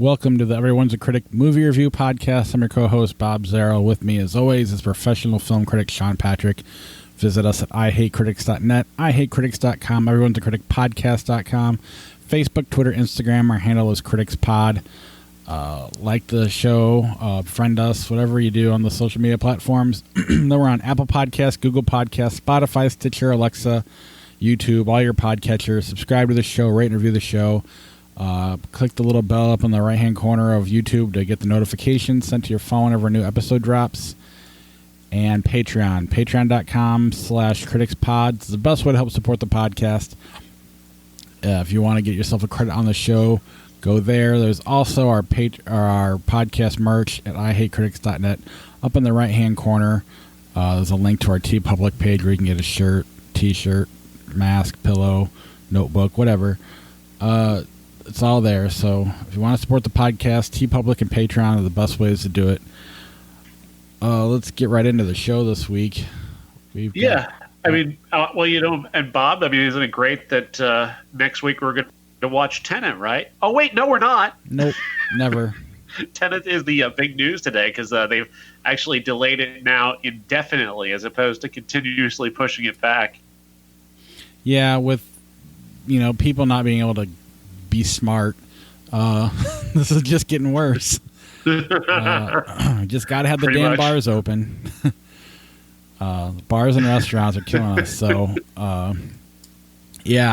Welcome to the Everyone's a Critic movie review podcast. I'm your co-host, Bob Zarrow. With me, as always, is professional film critic Sean Patrick. Visit us at ihatecritics.net, ihatecritics.com, everyone's a critic podcast.com, Facebook, Twitter, Instagram. Our handle is CriticsPod. Like the show, friend us, whatever you do on the social media platforms. Then we're on Apple Podcasts, Google Podcasts, Spotify, Stitcher, Alexa, YouTube, all your podcatchers. Subscribe to the show, rate and review the show. Click the little bell up in the right-hand corner of YouTube to get the notifications sent to your phone whenever a new episode drops. And Patreon, patreon.com/criticspod. It's the best way to help support the podcast. If you want to get yourself a credit on the show, go there. There's also our podcast merch at ihatecritics.net. Up in the right-hand corner, there's a link to our TeePublic page where you can get a shirt, t-shirt, mask, pillow, notebook, whatever. It's all there. So if you want to support the podcast, TeePublic and Patreon are the best ways to do it. Let's get right into the show this week. And Bob, isn't it great that next week we're going to watch Tenet, right? Oh, wait, no, we're not. Nope, never. Tenet is the big news today because they've actually delayed it now indefinitely as opposed to continuously pushing it back. Yeah, with people not being able to be smart, this is just getting worse. Just gotta have the damn bars open. Bars and restaurants are killing us. So, I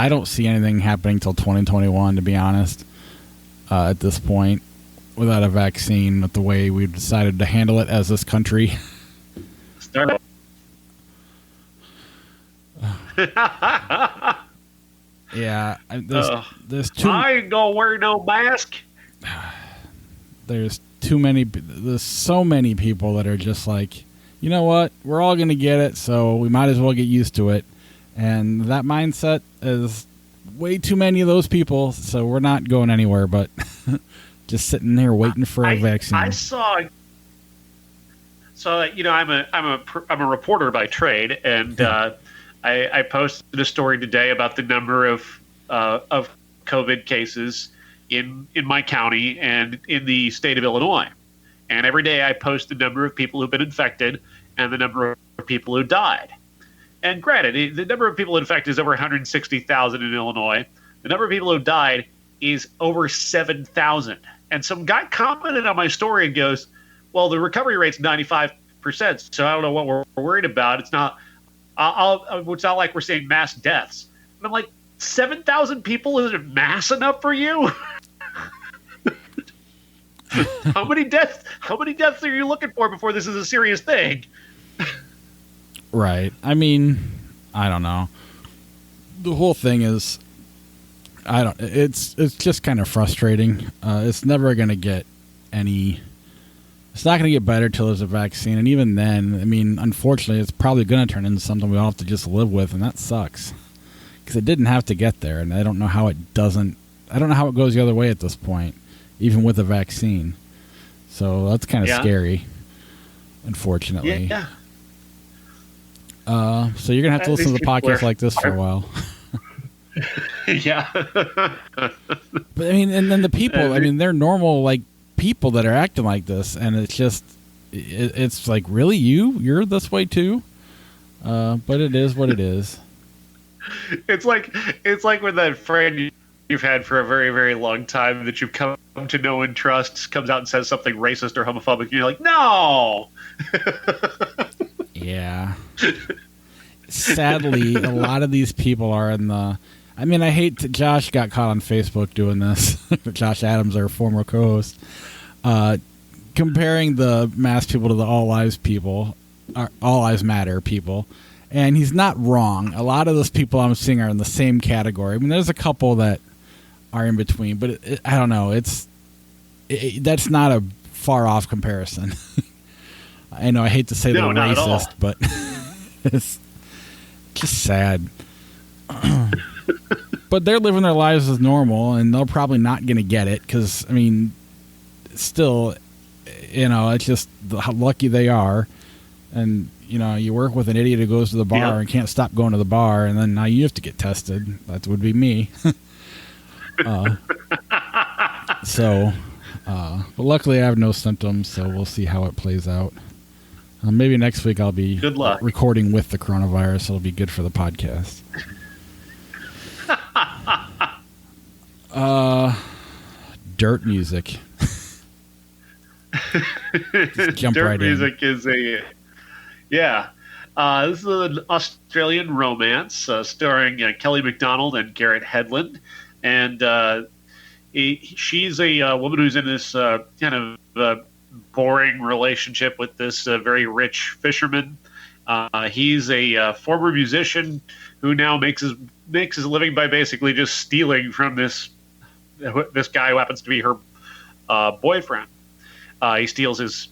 don't see anything happening till 2021, to be honest. At this point, without a vaccine, with the way we've decided to handle it as this country. Yeah, there's too. I ain't gonna wear no mask. There's too many. There's so many people that are just like, you know what? We're all gonna get it, so we might as well get used to it. And that mindset is way too many of those people. So we're not going anywhere, but just sitting there waiting for a vaccine. I saw. So I'm a reporter by trade, and I posted a story today about the number of COVID cases in my county and in the state of Illinois. And every day I post the number of people who've been infected and the number of people who died. And granted, the number of people infected is over 160,000 in Illinois. The number of people who died is over 7,000. And some guy commented on my story and goes, well, the recovery rate's 95%, so I don't know what we're worried about. It's not like we're seeing mass deaths. And I'm like, 7,000 people isn't mass enough for you? How many deaths are you looking for before this is a serious thing? Right. I don't know. The whole thing is, it's just kind of frustrating. It's never going to get it's not going to get better till there's a vaccine. And even then, unfortunately, it's probably going to turn into something we all have to just live with. And that sucks because it didn't have to get there. And I don't know how it goes the other way at this point, even with a vaccine. So that's kind of scary, unfortunately. Yeah. So you're going to have to listen to the podcast like this for a while. Yeah. But and then the people, they're normal, people that are acting like this, and it's just it's like, really, you're this way too, but it is what it is. It's like when that friend you've had for a very, very long time that you've come to know and trust comes out and says something racist or homophobic, and you're like, no. Yeah. Sadly, a lot of these people are in the. I hate that Josh got caught on Facebook doing this. Josh Adams, our former co-host, comparing the mass people to the all lives matter people. And he's not wrong. A lot of those people I'm seeing are in the same category. There's a couple that are in between, but I don't know. That's not a far off comparison. I know I hate to say they're racist, but it's just sad. But they're living their lives as normal, and they're probably not going to get it because, still, it's just how lucky they are. And, you work with an idiot who goes to the bar and can't stop going to the bar, and then now you have to get tested. That would be me. So, But luckily I have no symptoms, so we'll see how it plays out. Maybe next week I'll be good luck recording with the coronavirus. It'll be good for the podcast. Dirt music. Just jump Dirt right music in. is a this is an Australian romance starring Kelly MacDonald and Garrett Hedlund, and she's a woman who's in this kind of boring relationship with this very rich fisherman. He's a former musician who now makes his living by basically just stealing from this guy who happens to be her boyfriend. He steals his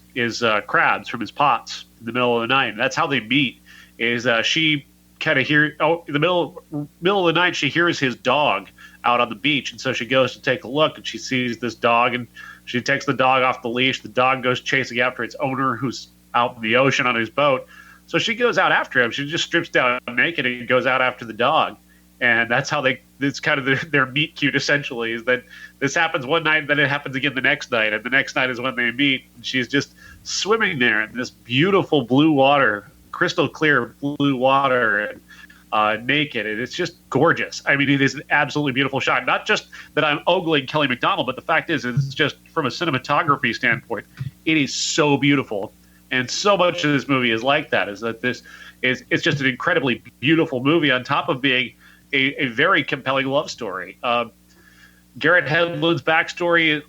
crabs from his pots in the middle of the night. And that's how they meet. Is she kind of in the middle of the night, she hears his dog out on the beach, and so she goes to take a look, and she sees this dog, and she takes the dog off the leash. The dog goes chasing after its owner, who's out in the ocean on his boat. So she goes out after him. She just strips down naked and goes out after the dog. And that's how it's kind of their meet cute, essentially, is that this happens one night, and then it happens again the next night. And the next night is when they meet. And she's just swimming there in this beautiful blue water, crystal clear blue water, and naked. And it's just gorgeous. I mean, it is an absolutely beautiful shot. Not just that I'm ogling Kelly MacDonald, but the fact is, it's just from a cinematography standpoint, it is so beautiful. And so much of this movie is like that, is that it's just an incredibly beautiful movie on top of being a very compelling love story. Garrett Hedlund's backstory,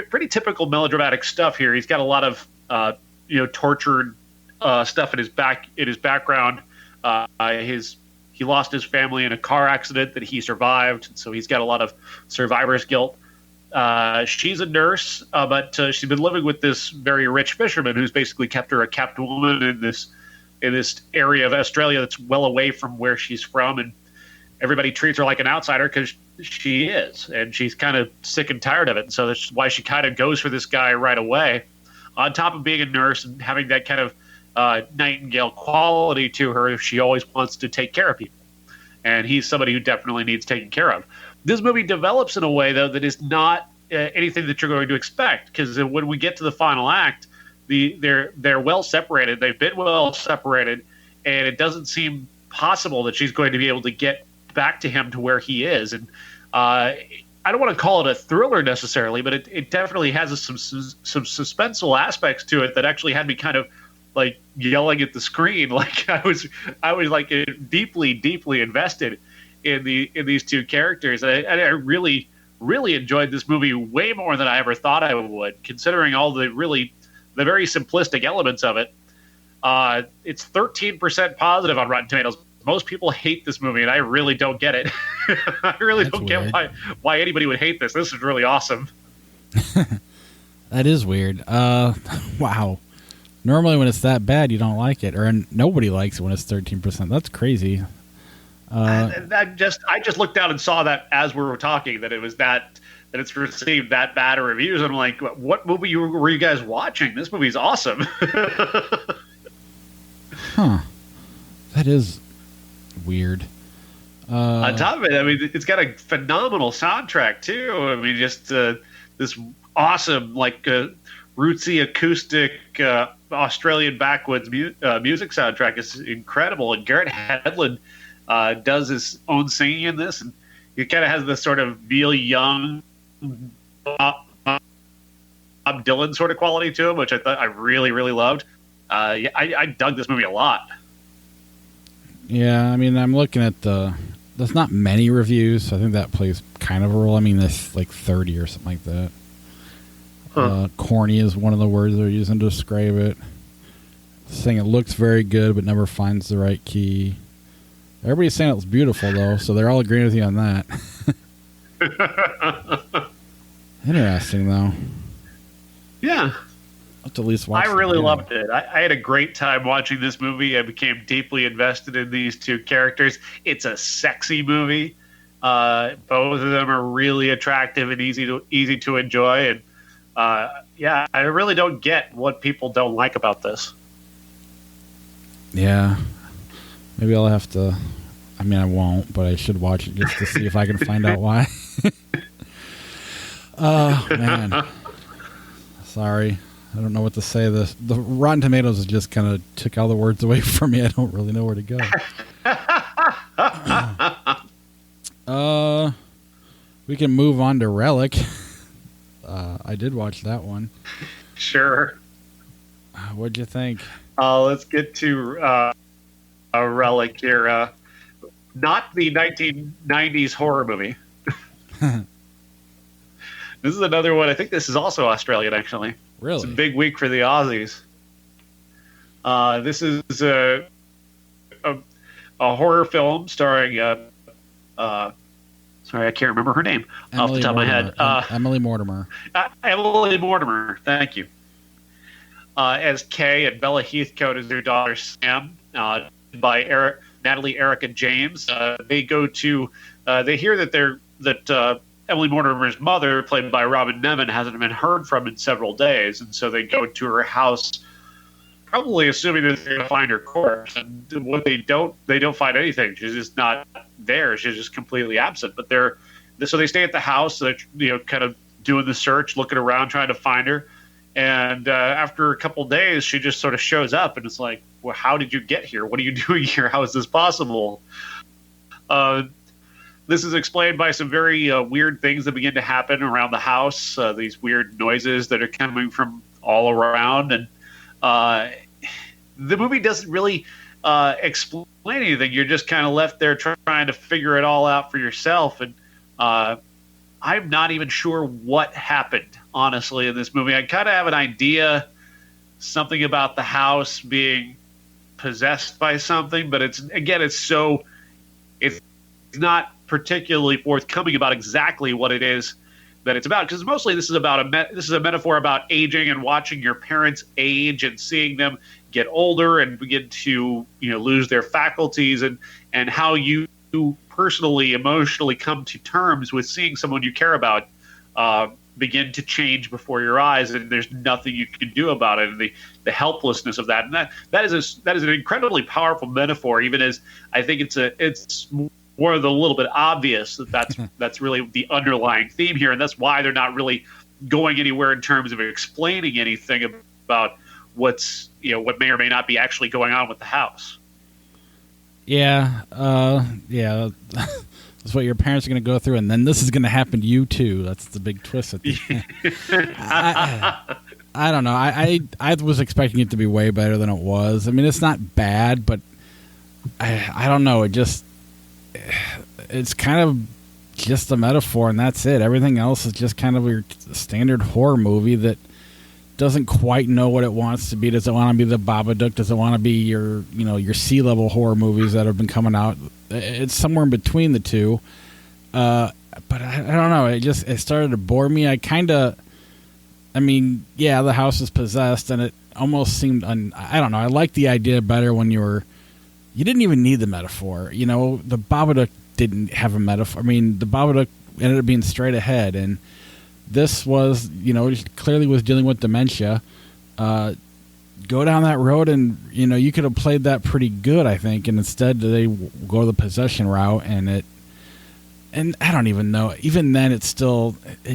pretty typical melodramatic stuff here. He's got a lot of tortured stuff in his background. He lost his family in a car accident that he survived, so he's got a lot of survivor's guilt. She's a nurse, but she's been living with this very rich fisherman who's basically kept her a kept woman in this area of Australia that's well away from where she's from, and everybody treats her like an outsider because she is, and she's kind of sick and tired of it. And so that's why she kind of goes for this guy right away. On top of being a nurse and having that kind of nightingale quality to her, she always wants to take care of people, and he's somebody who definitely needs taken care of. This movie develops in a way, though, that is not anything that you're going to expect, because when we get to the final act, they're well separated. They've been well separated, and it doesn't seem possible that she's going to be able to get back to him to where he is. And I don't want to call it a thriller necessarily, but it definitely has some suspenseful aspects to it that actually had me kind of like yelling at the screen. Like I was like deeply invested in these two characters. And I really enjoyed this movie way more than I ever thought I would, considering all the very simplistic elements of it. It's 13% positive on Rotten Tomatoes. Most people hate this movie, and I really don't get it. I really don't get why anybody would hate this. This is really awesome. That is weird. Wow. Normally when it's that bad, you don't like it, or nobody likes it when it's 13%. That's crazy. I just looked down and saw that as we were talking, that it was that it's received that bad of reviews. I'm like, what movie were you guys watching? This movie's awesome. Huh. That is weird. On top of it, I mean, it's got a phenomenal soundtrack too. I mean, just this awesome, rootsy acoustic Australian backwoods music soundtrack is incredible. And Garrett Hedlund does his own singing in this, and he kind of has this sort of Neil Young, Bob Dylan sort of quality to him, which I thought I really loved. I dug this movie a lot. Yeah, I mean, I'm looking at there's not many reviews, so I think that plays kind of a role. I mean, there's like 30 or something like that. Huh. Corny is one of the words they're using to describe it. Saying it looks very good, but never finds the right key. Everybody's saying it's beautiful, though, so they're all agreeing with you on that. Interesting, though. Yeah. At least watch I really loved it. I had a great time watching this movie. I became deeply invested in these two characters. It's a sexy movie. Both of them are really attractive and easy to enjoy. And I really don't get what people don't like about this. Yeah, maybe I'll have to. I mean, I won't, but I should watch it just to see if I can find out why. Man. Sorry. I don't know what to say. The Rotten Tomatoes just kind of took all the words away from me. I don't really know where to go. We can move on to Relic. I did watch that one. Sure. What'd you think? Let's get to a Relic here. Not the 1990s horror movie. This is another one. I think this is also Australian, actually. Really? It's a big week for the Aussies. This is a horror film starring sorry, I can't remember her name off the top of my head. Emily Mortimer. Emily Mortimer, thank you. As Kay, and Bella Heathcote as their daughter Sam, by Natalie, Erica James. They go to they hear that Emily Mortimer's mother, played by Robin Nevin, hasn't been heard from in several days, and so they go to her house, probably assuming that they're going to find her corpse. And what they don't find anything. She's just not there. She's just completely absent. But so they stay at the house, kind of doing the search, looking around, trying to find her. And after a couple days, she just sort of shows up, and it's like, well, how did you get here? What are you doing here? How is this possible? This is explained by some very weird things that begin to happen around the house, these weird noises that are coming from all around. And the movie doesn't really explain anything. You're just kind of left there trying to figure it all out for yourself. And I'm not even sure what happened, honestly, in this movie. I kind of have an idea, something about the house being possessed by something, but it's not particularly forthcoming about exactly what it is that it's about, because mostly this is a metaphor about aging and watching your parents age and seeing them get older and begin to lose their faculties, and how you personally, emotionally come to terms with seeing someone you care about begin to change before your eyes, and there's nothing you can do about it, and the helplessness of that. And that is an incredibly powerful metaphor, even as I think it's more of the little bit obvious that's really the underlying theme here, and that's why they're not really going anywhere in terms of explaining anything about what may or may not be actually going on with the house. Yeah, that's what your parents are going to go through, and then this is going to happen to you too. That's the big twist at the end. I don't know. I was expecting it to be way better than it was. I mean, it's not bad, but I don't know. It's kind of just a metaphor, and that's it. Everything else is just kind of your standard horror movie that doesn't quite know what it wants to be. Does it want to be the Babadook? Does it want to be your C-level horror movies that have been coming out? It's somewhere in between the two. But I don't know. It started to bore me. The house is possessed, and it almost seemed I don't know. I liked the idea better when you didn't even need the metaphor. The Babadook didn't have a metaphor. I mean, the Babadook ended up being straight ahead, and this was, clearly was dealing with dementia. Go down that road, and you could have played that pretty good, I think. And instead, they go the possession route, and I don't even know. Even then, it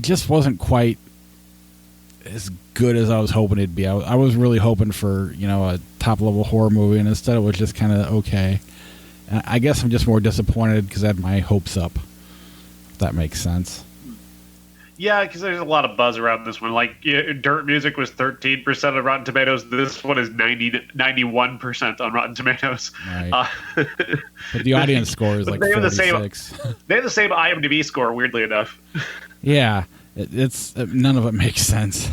just wasn't quite as good as I was hoping it'd be. I was really hoping for a top level horror movie, and instead it was just kind of okay. And I guess I'm just more disappointed because I had my hopes up. If that makes sense. Yeah, because there's a lot of buzz around this one. Like, Dirt Music was 13% on Rotten Tomatoes. This one is 91% on Rotten Tomatoes. Right. But the audience score is like 46. They have the same IMDb score, weirdly enough. Yeah, it's none of it makes sense.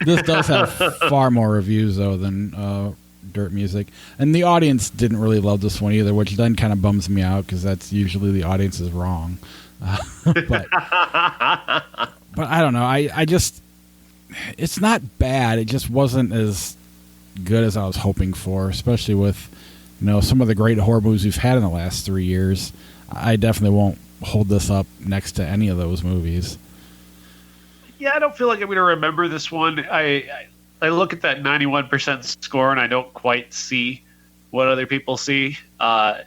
This does have far more reviews, though, than Dirt Music. And the audience didn't really love this one either, which then kind of bums me out because that's usually the audience is wrong. But I don't know. I just, it's not bad. It just wasn't as good as I was hoping for, especially with, some of the great horror movies we've had in the last 3 years. I definitely won't hold this up next to any of those movies. Yeah, I don't feel like I'm going to remember this one. I look at that 91% score and I don't quite see what other people see. I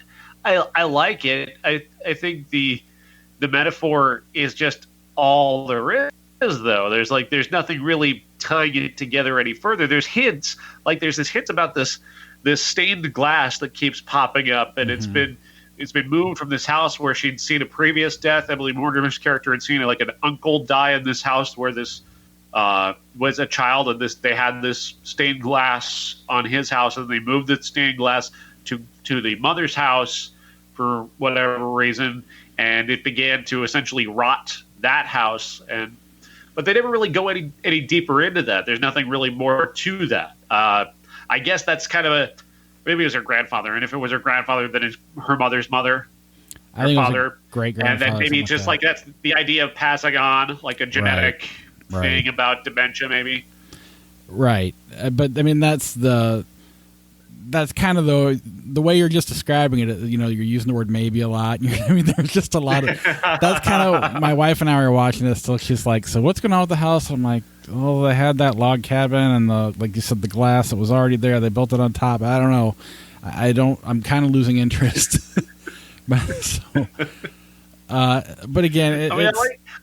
like it. I think the metaphor is just all there is, though. There's nothing really tying it together any further. There's hints, like there's this hint about this stained glass that keeps popping up, and it's been moved from this house where she'd seen a previous death. Emily Mortimer's character had seen like an uncle die in this house where this was a child, and they had this stained glass on his house, and they moved the stained glass to the mother's house for whatever reason, and it began to essentially rot that house. But they never really go any deeper into that. There's nothing really more to that. I guess that's kind of maybe it was her grandfather, and if it was her grandfather, then it's her mother's mother. I think father, it was a great grandfather. And then maybe just like that's the idea of passing on, like a genetic thing about dementia, maybe. Right, but I mean that's kind of the way you're just describing it. You know, you're using the word maybe a lot. I mean, there's just a lot of. That's kind of my wife and I were watching this. So she's like, "So what's going on with the house?" I'm like, "Oh, they had that log cabin and like you said, the glass that was already there. They built it on top. I don't know. I'm kind of losing interest." But again,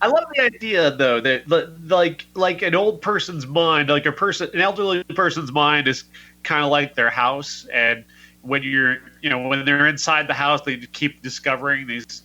I love the idea though that like an old person's mind, like an elderly person's mind is kind of like their house, and when when they're inside the house, they keep discovering these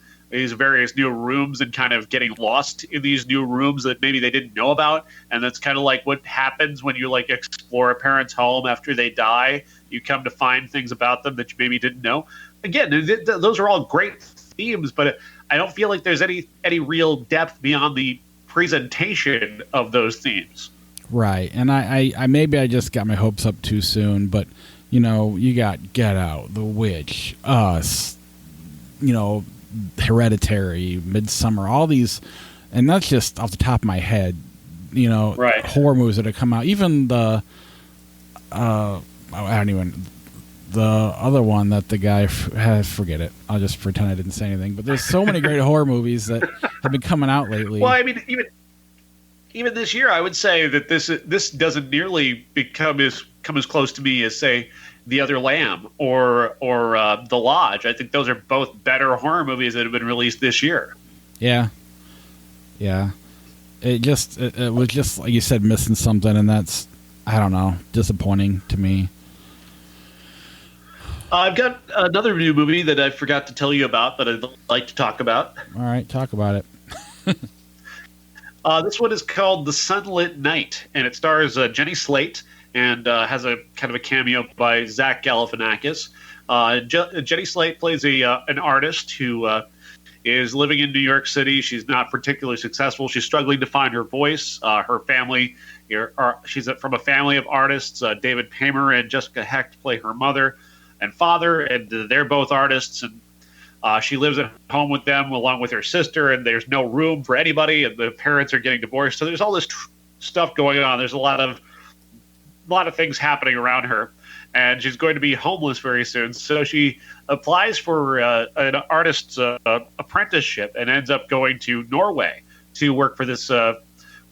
various new rooms and kind of getting lost in these new rooms that maybe they didn't know about. And that's kind of like what happens when you like explore a parent's home after they die. You come to find things about them that you maybe didn't know. Again, those are all great themes, but I don't feel like there's any real depth beyond the presentation of those themes. Right, and I maybe I just got my hopes up too soon, but you got Get Out, The Witch, Us, Hereditary, Midsummer, all these, and that's just off the top of my head, horror movies that have come out. Even the the other one that the guy forget it. I'll just pretend I didn't say anything. But there's so many great horror movies that have been coming out lately. Well, I mean, even this year, I would say that this doesn't nearly come as close to me as, say, The Other Lamb or The Lodge. I think those are both better horror movies that have been released this year. Yeah. It was just like you said, missing something, and that's, I don't know, disappointing to me. I've got another new movie that I forgot to tell you about that I'd like to talk about. All right, talk about it. This one is called The Sunlit Night, and it stars Jenny Slate and has a kind of a cameo by Zach Galifianakis. Jenny Slate plays an artist who is living in New York City. She's not particularly successful. She's struggling to find her voice. Her family, she's from a family of artists. David Paymer and Jessica Hecht play her mother and father, and they're both artists, and she lives at home with them along with her sister, and there's no room for anybody, and the parents are getting divorced. So there's all this stuff going on. There's a lot of things happening around her, and she's going to be homeless very soon. So she applies for an artist's apprenticeship and ends up going to Norway to work for this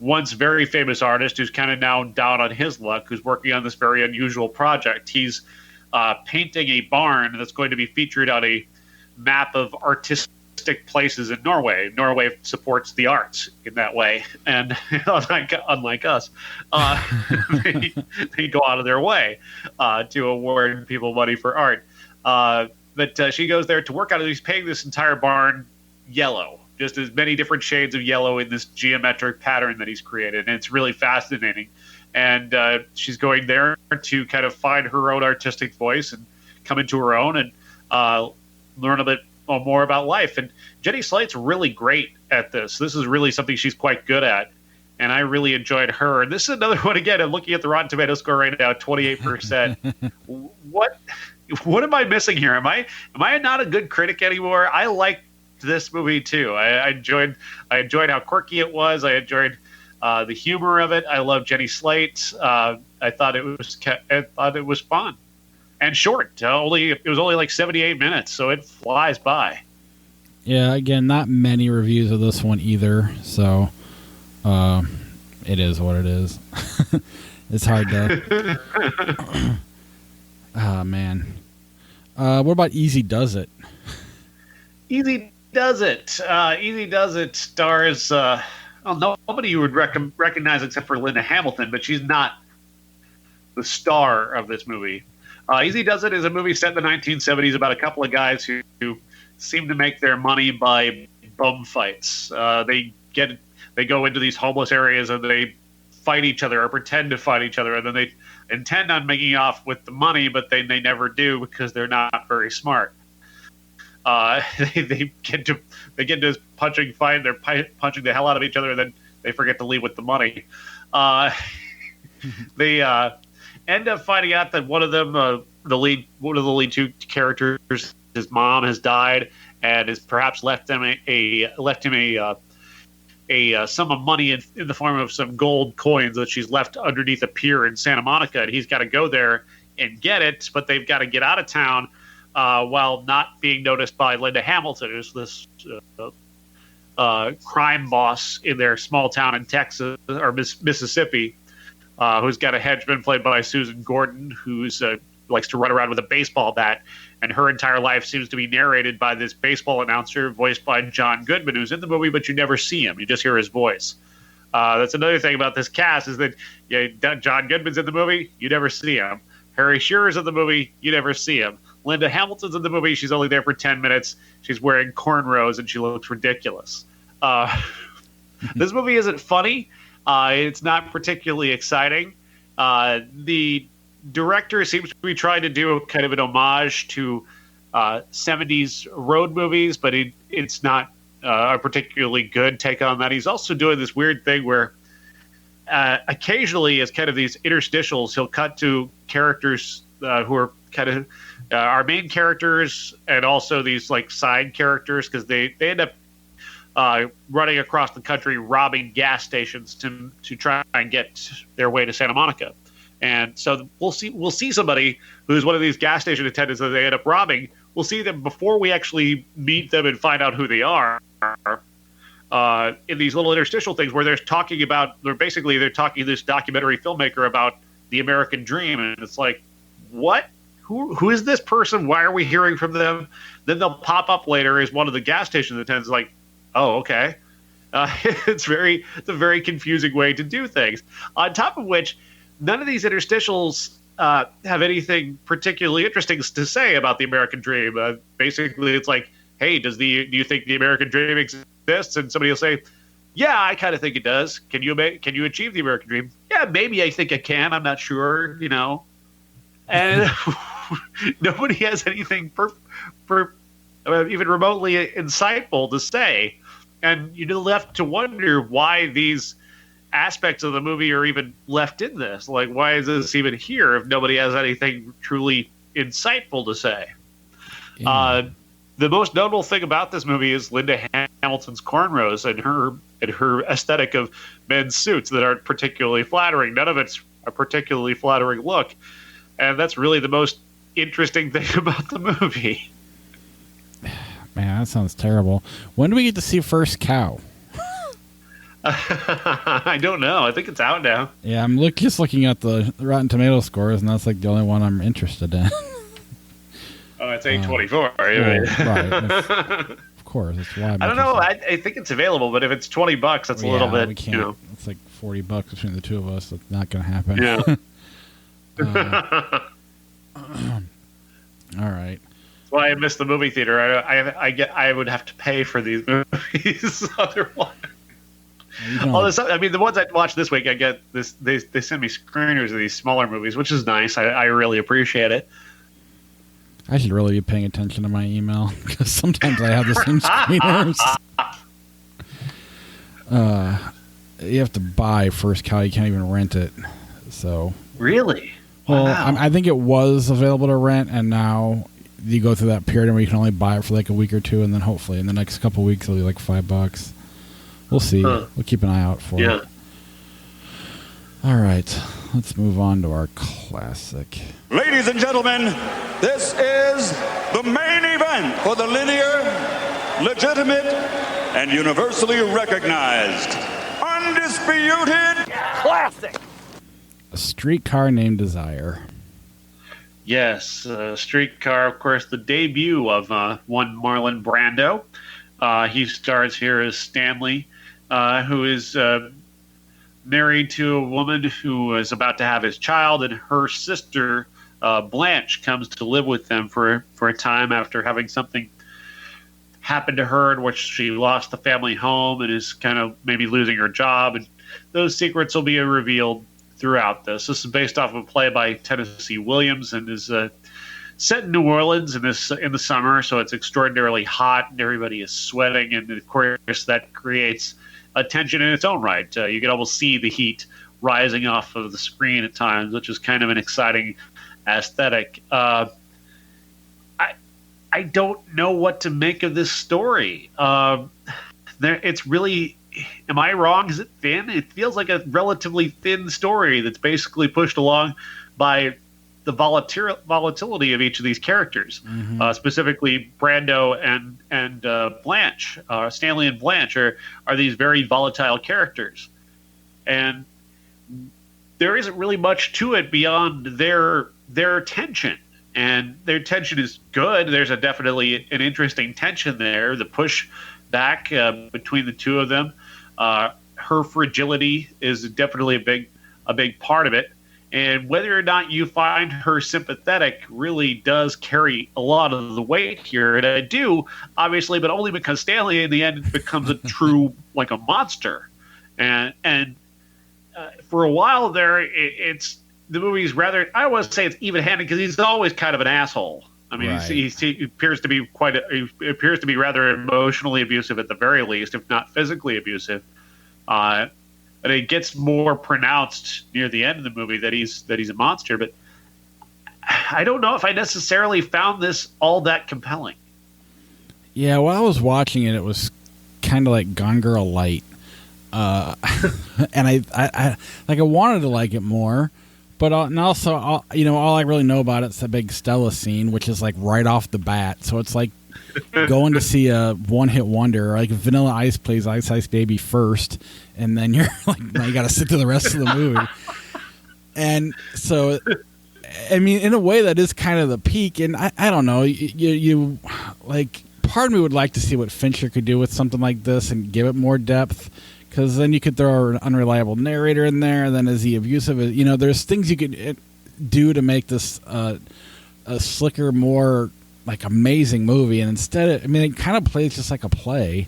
once very famous artist who's kind of now down on his luck, who's working on this very unusual project. He's painting a barn that's going to be featured on a map of artistic places in Norway. Norway supports the arts in that way, and unlike us, they go out of their way to award people money for art. But she goes there to work on it. He's painting this entire barn yellow, just as many different shades of yellow in this geometric pattern that he's created, and it's really fascinating. And she's going there to kind of find her own artistic voice and come into her own and learn a bit more about life. And Jenny Slate's really great at this. This is really something she's quite good at, and I really enjoyed her. And this is another one, again, I'm looking at the Rotten Tomatoes score right now, 28%. What am I missing here? Am I not a good critic anymore? I liked this movie too. I enjoyed how quirky it was. I enjoyed the humor of it. I love Jenny Slate. I thought it was fun and short. It was only like 78 minutes, so it flies by. Yeah, again, not many reviews of this one either, so it is what it is. It's hard to. Oh man. What about Easy Does It? Easy Does It. Easy Does It stars. well, nobody you would recognize except for Linda Hamilton, but she's not the star of this movie. Easy Does It is a movie set in the 1970s about a couple of guys who seem to make their money by bum fights. They go into these homeless areas and they fight each other or pretend to fight each other, and then they intend on making off with the money, but they never do because they're not very smart. They get to punching fight. They're punching the hell out of each other, and then they forget to leave with the money. They end up finding out that one of them, one of the lead two characters, his mom has died and has perhaps left him a sum of money in the form of some gold coins that she's left underneath a pier in Santa Monica, and he's got to go there and get it, but they've got to get out of town while not being noticed by Linda Hamilton, who's this crime boss in their small town in Texas or Mississippi, who's got a henchman played by Susan Gordon, who's likes to run around with a baseball bat, and her entire life seems to be narrated by this baseball announcer voiced by John Goodman, who's in the movie, but you never see him. You just hear his voice. That's another thing about this cast is that John Goodman's in the movie, you never see him. Harry Shearer's in the movie, you never see him. Linda Hamilton's in the movie, she's only there for 10 minutes. She's wearing cornrows and she looks ridiculous. This movie isn't funny. It's not particularly exciting. The director seems to be trying to do kind of an homage to 70s road movies, but it's not a particularly good take on that. He's also doing this weird thing where occasionally, as kind of these interstitials, he'll cut to characters who are kind of our main characters and also these like side characters, because they end up running across the country robbing gas stations to try and get their way to Santa Monica. And so we'll see somebody who's one of these gas station attendants that they end up robbing. We'll see them before we actually meet them and find out who they are. In these little interstitial things where they're talking to this documentary filmmaker about the American dream, and it's like, what? Who is this person? Why are we hearing from them? Then they'll pop up later as one of the gas station attendants. Like, oh, okay. It's a very confusing way to do things. On top of which, none of these interstitials have anything particularly interesting to say about the American dream. Basically, it's like, hey, do you think the American dream exists? And somebody will say, yeah, I kind of think it does. Can you achieve the American dream? Yeah, maybe I think I can. I'm not sure, And nobody has anything for even remotely insightful to say. And you're left to wonder why these aspects of the movie are even left in this. Like, why is this even here if nobody has anything truly insightful to say? Yeah. The most notable thing about this movie is Linda Hamilton's cornrows and her aesthetic of men's suits that aren't particularly flattering. None of it's a particularly flattering look. And that's really the most interesting thing about the movie. Man, that sounds terrible. When do we get to see First Cow? I don't know. I think it's out now. Yeah, I'm just looking at the Rotten Tomato scores, and that's like the only one I'm interested in. Oh, it's 824. Right. Of course. That's why I don't know. I think it's available, but if it's $20, that's a little bit. We can't. It's like $40 between the two of us. That's not going to happen. Yeah. All right. That's why I missed the movie theater. I would have to pay for these movies otherwise. The ones I watched this week, I get this. They send me screeners of these smaller movies, which is nice. I really appreciate it. I should really be paying attention to my email because sometimes I have the same screeners. You have to buy First Cow. You can't even rent it. So really, well, wow. I think it was available to rent, and now you go through that period where you can only buy it for like a week or two, and then hopefully in the next couple of weeks it'll be like $5. We'll see. We'll keep an eye out for it. All right. Let's move on to our classic. Ladies and gentlemen, this is the main event for the linear, legitimate, and universally recognized, undisputed classic. A Streetcar Named Desire. Yes, Streetcar, of course, the debut of one Marlon Brando. He stars here as Stanley, who is married to a woman who is about to have his child, and her sister, Blanche, comes to live with them for a time after having something happen to her in which she lost the family home and is kind of maybe losing her job. And those secrets will be revealed throughout this. This is based off of a play by Tennessee Williams and is set in New Orleans in the summer, so it's extraordinarily hot and everybody is sweating, and of course that creates a tension in its own right. You can almost see the heat rising off of the screen at times, which is kind of an exciting aesthetic. I don't know what to make of this story. It's really, am I wrong? Is it thin? It feels like a relatively thin story that's basically pushed along by the volatility of each of these characters, specifically Brando and Blanche. Stanley and Blanche are these very volatile characters, and there isn't really much to it beyond their tension. And their tension is good. There's definitely an interesting tension there. The push back between the two of them, her fragility is definitely a big part of it. And whether or not you find her sympathetic really does carry a lot of the weight here. And I do, obviously, but only because Stanley in the end becomes a true, like a monster. And for a while there, it's the movie's rather, I always say it's even-handed because he's always kind of an asshole. I mean, right. he appears to be rather emotionally abusive at the very least, if not physically abusive. But it gets more pronounced near the end of the movie that he's a monster. But I don't know if I necessarily found this all that compelling. Yeah, while I was watching it, it was kind of like Gone Girl light, and I wanted to like it more. But and also, all I really know about it's the big Stella scene, which is like right off the bat. So it's like going to see a one-hit wonder. Like Vanilla Ice plays Ice Ice Baby first, and then you're like, now you got to sit through the rest of the movie. And so, I mean, in a way, that is kind of the peak. And I don't know, you like, part of me would like to see what Fincher could do with something like this and give it more depth. Because then you could throw an unreliable narrator in there, and then is he abusive? There's things you could do to make this a slicker, more like amazing movie. And instead, it kind of plays just like a play,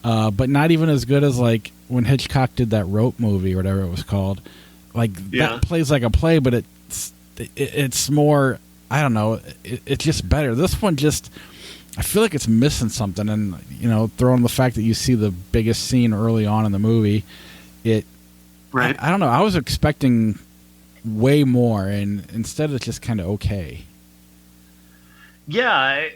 but not even as good as like when Hitchcock did that Rope movie or whatever it was called. Like that plays like a play, but it's more. I don't know. It's just better. This one just. I feel like it's missing something, and throwing the fact that you see the biggest scene early on in the movie, right? I don't know. I was expecting way more, and instead it's just kind of okay. Yeah,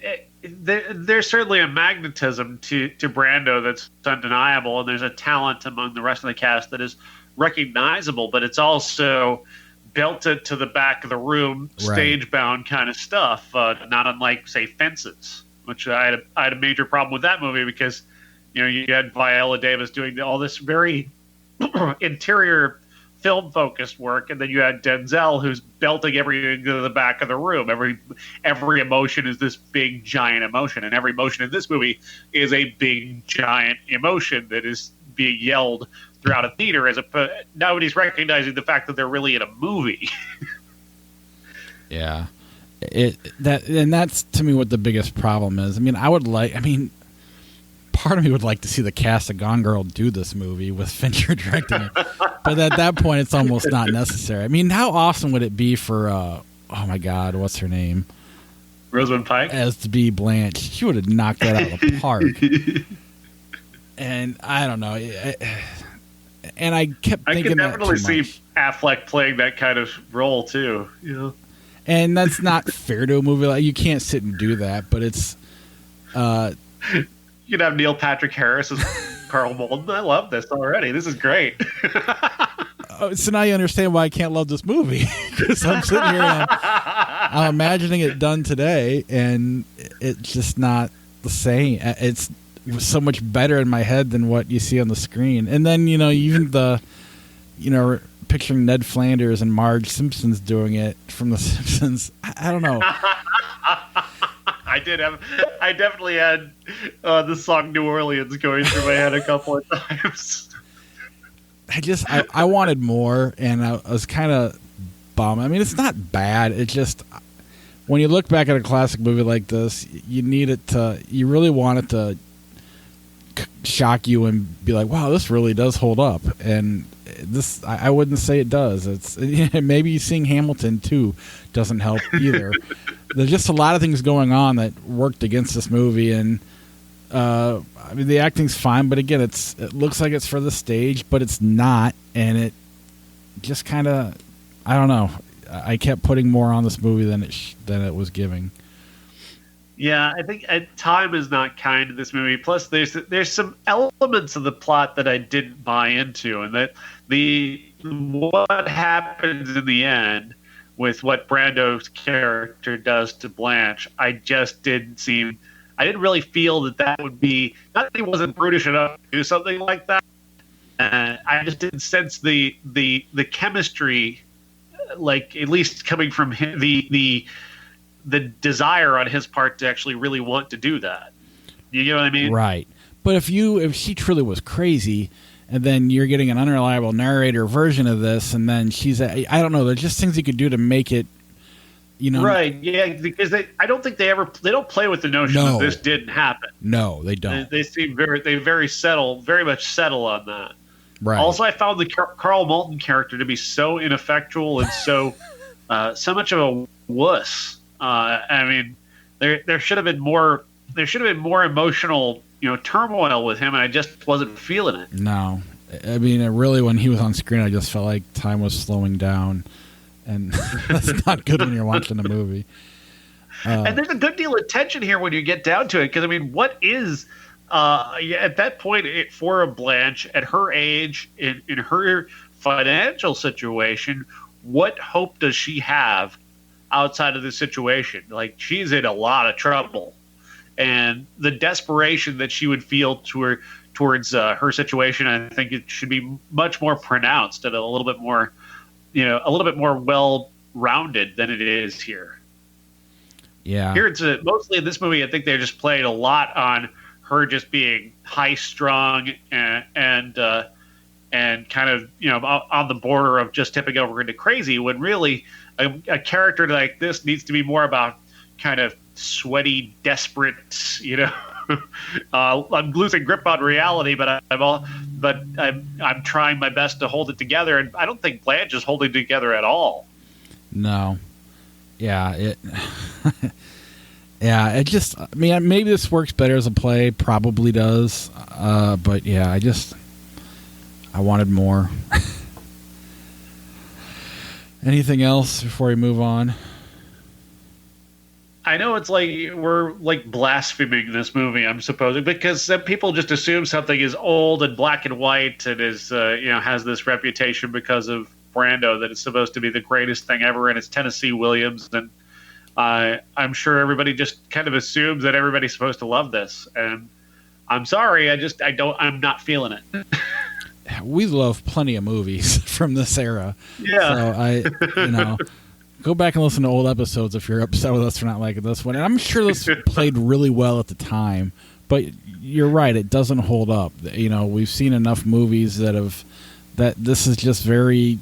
there's certainly a magnetism to Brando that's undeniable, and there's a talent among the rest of the cast that is recognizable, but it's also belted to the back of the room, right. Stage-bound kind of stuff, not unlike, say, Fences. Which I had a major problem with that movie because, you had Viola Davis doing all this very interior film-focused work, and then you had Denzel who's belting everything to the back of the room. Every emotion is this big, giant emotion, and every emotion in this movie is a big, giant emotion that is being yelled throughout a theater. Nobody's recognizing the fact that they're really in a movie. Yeah. That's to me what the biggest problem is. Part of me would like to see the cast of Gone Girl do this movie with Fincher directing it, but at that point it's almost not necessary. How awesome would it be for oh my God, what's her name? Rosamund Pike as to be Blanche. She would have knocked that out of the park. And I don't know. And I kept thinking I could definitely see Affleck playing that kind of role too. And that's not fair to a movie. Like, you can't sit and do that, but it's... You'd have Neil Patrick Harris as Carl Malden. I love this already. This is great. So now you understand why I can't love this movie. Because I'm sitting here and I'm imagining it done today, and it's just not the same. It's so much better in my head than what you see on the screen. And then, even the... picturing Ned Flanders and Marge Simpson's doing it from The Simpsons. I don't know. I definitely had the song New Orleans going through my head a couple of times. I wanted more, and I was kind of bummed. I mean, it's not bad. It just, when you look back at a classic movie like this, you really want it to shock you and be like, wow, this really does hold up. And this, I wouldn't say it does. It's maybe seeing Hamilton too doesn't help either. There's just a lot of things going on that worked against this movie, and I mean, the acting's fine, but again, it looks like it's for the stage, but it's not, and it just kind of, I don't know. I kept putting more on this movie than it was giving. Yeah, I think time is not kind to this movie. Plus, there's some elements of the plot that I didn't buy into, and that what happens in the end with what Brando's character does to Blanche, I didn't really feel that would be, not that he wasn't brutish enough to do something like that. I just didn't sense the chemistry, like at least coming from him, the desire on his part to actually really want to do that. You know what I mean? Right. But if she truly was crazy, and then you're getting an unreliable narrator version of this, and then I don't know, there's just things you could do to make it, Right, yeah, because I don't think they don't play with the notion that this didn't happen. No, they don't. They seem very much settle on that. Right. Also, I found the Carl Malton character to be so ineffectual and so much of a wuss. I mean, there should have been more emotional, turmoil with him, and I just wasn't feeling it. No, I mean, really, when he was on screen, I just felt like time was slowing down, and that's not good when you're watching a movie. And there's a good deal of tension here when you get down to it, because I mean, what is at that point for a Blanche at her age, in her financial situation, what hope does she have outside of the situation? Like, she's in a lot of trouble, and the desperation that she would feel towards her situation, I think it should be much more pronounced and a little bit more well-rounded than it is here. Yeah. Here it's mostly in this movie, I think they just played a lot on her just being high-strung and kind of, on the border of just tipping over into crazy, when really a character like this needs to be more about kind of sweaty, desperate, I'm losing grip on reality, but I'm trying my best to hold it together, and I don't think Blanche is holding it together at all. No. Yeah, yeah, it just, I mean, maybe this works better as a play, probably does, but yeah, I wanted more. Anything else before we move on? I know it's like we're like blaspheming this movie, I'm supposing, because some people just assume something is old and black and white and is has this reputation because of Brando that it's supposed to be the greatest thing ever, and it's Tennessee Williams, and I'm sure everybody just kind of assumes that everybody's supposed to love this, and I'm sorry, I'm not feeling it. We love plenty of movies from this era. Yeah. So go back and listen to old episodes if you're upset with us for not liking this one. And I'm sure this played really well at the time, but you're right, it doesn't hold up. We've seen enough movies that this is just very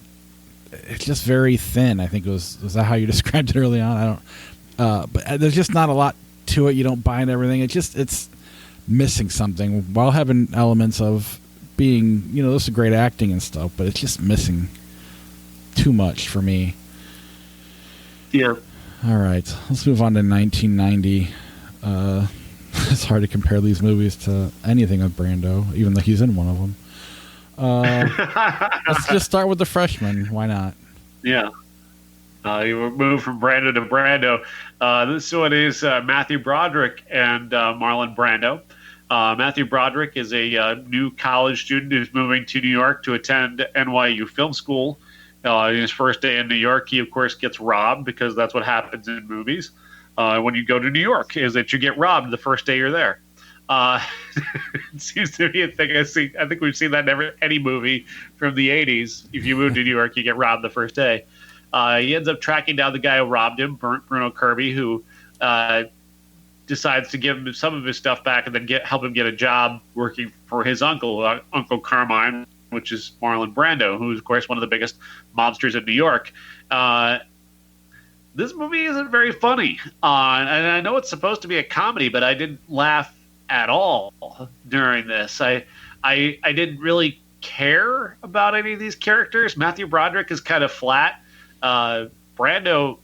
thin. I think was that how you described it early on? But there's just not a lot to it. You don't buy into everything. It's missing something while having elements of being, this is great acting and stuff, but it's just missing too much for me. Yeah. All right, let's move on to 1990. It's hard to compare these movies to anything with Brando, even though he's in one of them. Let's just start with The Freshman. Why not? Yeah. You move from Brando to Brando. This one is Matthew Broderick and Marlon Brando. Matthew Broderick is a new college student who's moving to New York to attend NYU Film School. His first day in New York, he, of course, gets robbed, because that's what happens in movies. When you go to New York, is that you get robbed the first day you're there. It seems to be a thing I think we've seen that in any movie from the 80s. If you move to New York, you get robbed the first day. He ends up tracking down the guy who robbed him, Bruno Kirby, who decides to give him some of his stuff back and then help him get a job working for his uncle, Uncle Carmine, which is Marlon Brando, who's, of course, one of the biggest mobsters in New York. This movie isn't very funny. And I know it's supposed to be a comedy, but I didn't laugh at all during this. I didn't really care about any of these characters. Matthew Broderick is kind of flat. Brando,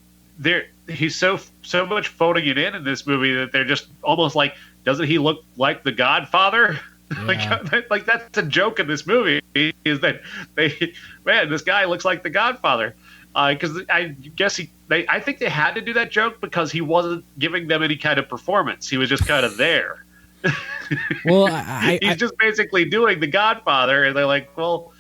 he's so much phoning it in this movie that they're just almost like, doesn't he look like the Godfather? Yeah. like that's a joke in this movie, is that this guy looks like the Godfather. Because I guess I think they had to do that joke because he wasn't giving them any kind of performance. He was just kind of there. Well, he's just basically doing the Godfather, and they're like, well,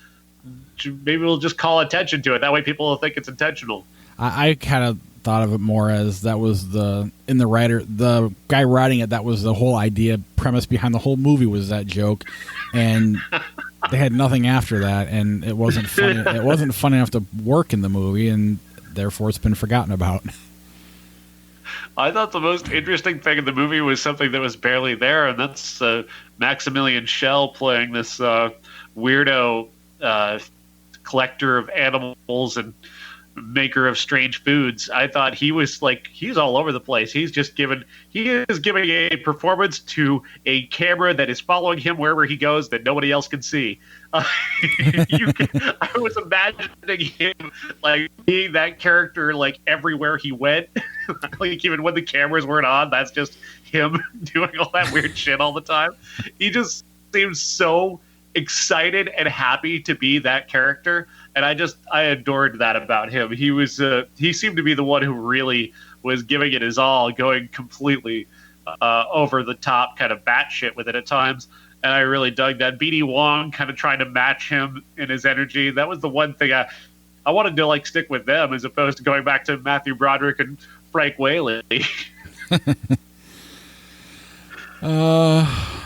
maybe we'll just call attention to it. That way people will think it's intentional. I kind of thought of it more as that was the guy writing it, that was the whole idea, premise behind the whole movie was that joke, and they had nothing after that, and it wasn't funny. It wasn't fun enough to work in the movie, and therefore it's been forgotten about. I thought the most interesting thing in the movie was something that was barely there, and that's Maximilian Schell playing this weirdo collector of animals and maker of strange foods. I thought he's all over the place. He is giving a performance to a camera that is following him wherever he goes that nobody else can see. I was imagining him like being that character like everywhere he went. Like even when the cameras weren't on, that's just him doing all that weird shit all the time. He just seems so excited and happy to be that character, and I adored that about him. He seemed to be the one who really was giving it his all, going completely over the top, kind of batshit with it at times, and I really dug that. B.D. Wong kind of trying to match him in his energy. That was the one thing I wanted to like stick with them as opposed to going back to Matthew Broderick and Frank Whaley.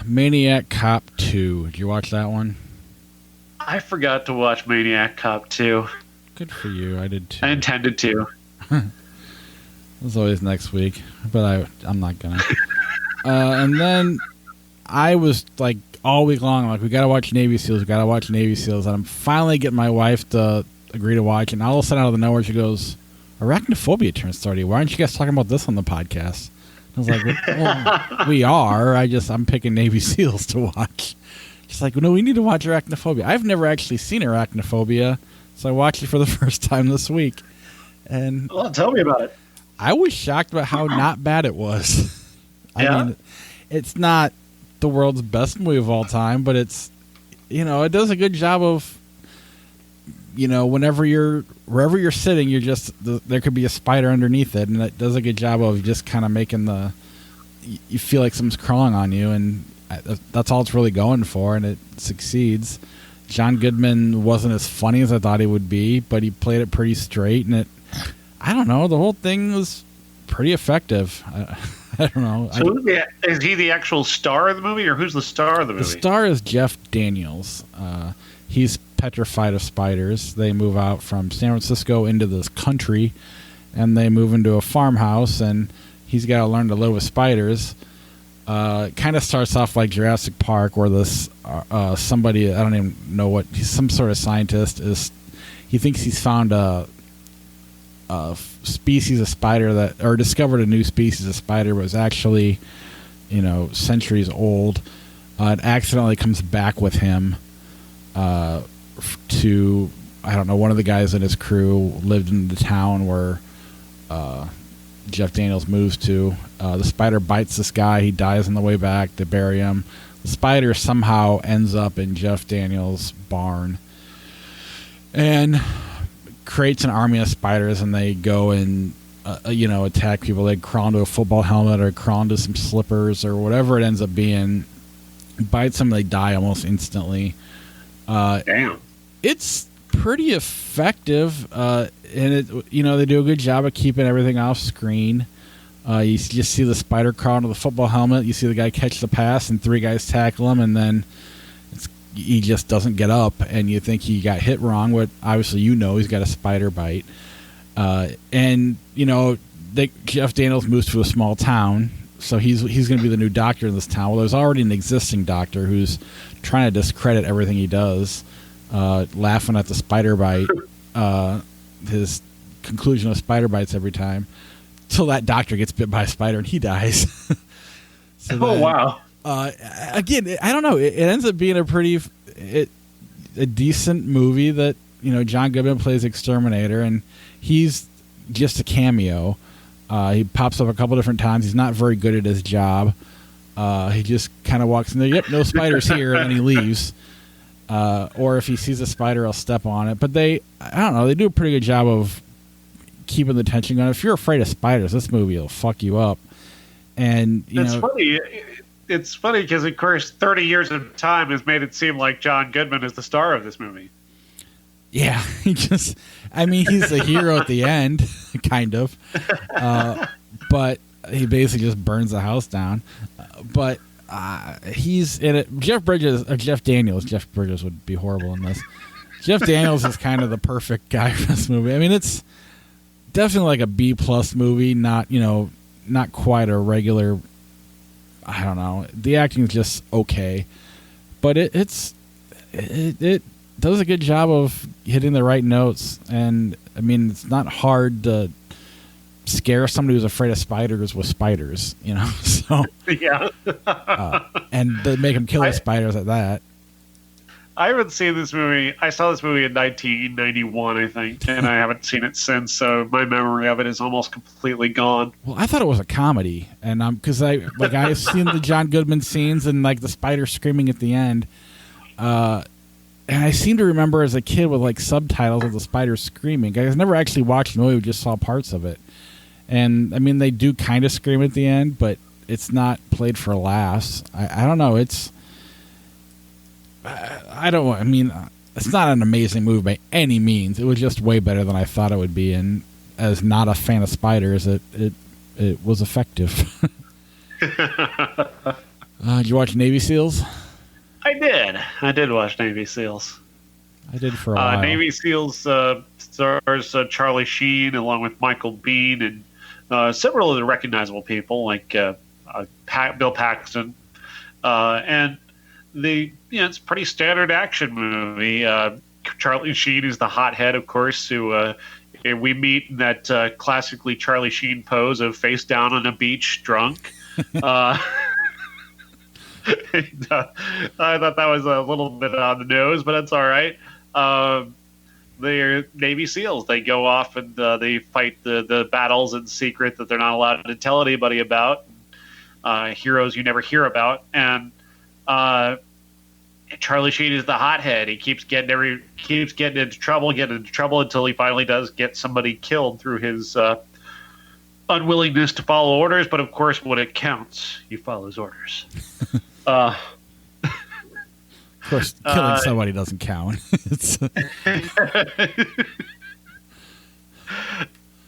Maniac Cop 2. Did you watch that one? I forgot to watch Maniac Cop 2. Good for you. I did too. I intended to. As always next week, but I'm not gonna. And then I was like all week long, like, we gotta watch Navy SEALs. And I'm finally getting my wife to agree to watch, and all of a sudden out of the nowhere she goes, Arachnophobia turns 30. Why aren't you guys talking about this on the podcast? I was like, well, we are. I'm picking Navy SEALs to watch. She's like, no, we need to watch Arachnophobia. I've never actually seen Arachnophobia, so I watched it for the first time this week. And well, tell me about it. I was shocked about how not bad it was. I mean, it's not the world's best movie of all time, but it's, it does a good job of, wherever you're sitting, there could be a spider underneath it, and it does a good job of just kind of making you feel like something's crawling on you, and that's all it's really going for, and it succeeds. John Goodman wasn't as funny as I thought he would be, but he played it pretty straight, and I don't know, the whole thing was pretty effective. I don't know. So is he the actual star of the movie, or who's the star of the movie? The star is Jeff Daniels. He's petrified of spiders. They move out from San Francisco into this country, and they move into a farmhouse, and he's got to learn to live with spiders. Kind of starts off like Jurassic Park, where this somebody, I don't even know what, he's some sort of scientist, he thinks he's found a species of spider or discovered a new species of spider, but was actually, centuries old. It accidentally comes back with him to, I don't know, one of the guys in his crew lived in the town where Jeff Daniels moves to. The spider bites this guy. He dies on the way back. They bury him. The spider somehow ends up in Jeff Daniels' barn and creates an army of spiders, and they go and attack people. They crawl into a football helmet or crawl into some slippers or whatever it ends up being. Bites them, they die almost instantly. Damn. It's pretty effective, and they do a good job of keeping everything off screen. You just see the spider crawl into the football helmet. You see the guy catch the pass, and 3 guys tackle him, and then he just doesn't get up, and you think he got hit wrong, but obviously he's got a spider bite. And Jeff Daniels moves to a small town So he's going to be the new doctor in this town. Well, there's already an existing doctor who's trying to discredit everything he does, laughing at the spider bite, his conclusion of spider bites every time, till that doctor gets bit by a spider and he dies. Wow. Again, I don't know. It ends up being a decent movie that, John Goodman plays Exterminator, and he's just a cameo. He pops up a couple different times. He's not very good at his job. He just kind of walks in there. Yep, no spiders here, and then he leaves. Or if he sees a spider, he'll step on it. But I don't know. They do a pretty good job of keeping the tension going. If you're afraid of spiders, this movie will fuck you up. And funny. It's funny because, of course, 30 years of time has made it seem like John Goodman is the star of this movie. Yeah, he's the hero at the end, kind of. But he basically just burns the house down. But he's in it. Jeff Daniels. Jeff Bridges would be horrible in this. Jeff Daniels is kind of the perfect guy for this movie. I mean, it's definitely like a B+ movie, not quite a regular. I don't know. The acting is just okay, but it does a good job of hitting the right notes. And I mean, it's not hard to scare somebody who's afraid of spiders with spiders, So yeah, and they make them kill the spiders at that. I haven't seen this movie. I saw this movie in 1991, I think, and I haven't seen it since. So my memory of it is almost completely gone. Well, I thought it was a comedy, and because I've seen the John Goodman scenes and like the spider screaming at the end, and I seem to remember as a kid with like subtitles of the spider screaming. I never actually watched the movie; we just saw parts of it, and I mean they do kind of scream at the end, but it's not played for laughs. I don't know. It's it's not an amazing movie by any means. It was just way better than I thought it would be, and as not a fan of spiders, it was effective. Did you watch Navy SEALs? I did watch Navy SEALs. I did for a while. Navy SEALs stars Charlie Sheen along with Michael Biehn and several of the recognizable people like Bill Paxton, and it's a pretty standard action movie. Charlie Sheen is the hothead, of course, who we meet in that classically Charlie Sheen pose of face down on a beach, drunk. I thought that was a little bit on the nose, but that's all right. They're Navy SEALs. They go off and they fight the battles in secret that they're not allowed to tell anybody about. Heroes you never hear about, and Charlie Sheen is the hothead. He keeps getting into trouble until he finally does get somebody killed through his unwillingness to follow orders. But of course, when it counts, he follows orders. Of course, killing somebody doesn't count.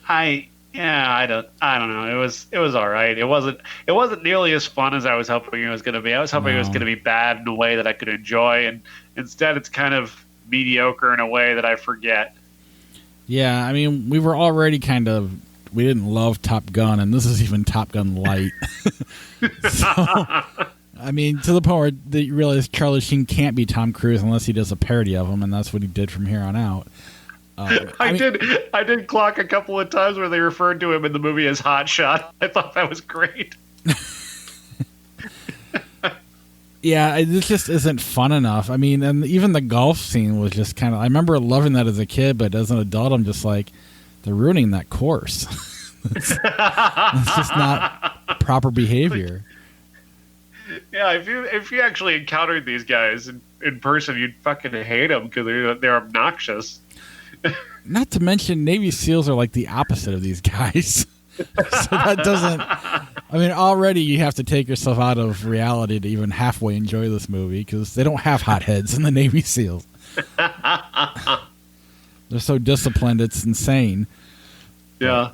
I don't know. It was all right. It wasn't nearly as fun as I was hoping it was going to be. I was hoping it was going to be bad in a way that I could enjoy, and instead it's kind of mediocre in a way that I forget. Yeah, I mean, we were already we didn't love Top Gun, and this is even Top Gun light. So, I mean, to the point where you realize Charlie Sheen can't be Tom Cruise unless he does a parody of him, and that's what he did from here on out. I did clock a couple of times where they referred to him in the movie as Hot Shot. I thought that was great. Yeah, this just isn't fun enough. I mean, and even the golf scene was just kind of... I remember loving that as a kid, but as an adult, I'm just like, they're ruining that course. It's just not proper behavior. Yeah, if you actually encountered these guys in person, you'd fucking hate them because they're obnoxious. Not to mention, Navy SEALs are like the opposite of these guys. So that doesn't... I mean, already you have to take yourself out of reality to even halfway enjoy this movie because they don't have hotheads in the Navy SEALs. They're so disciplined, it's insane. Yeah.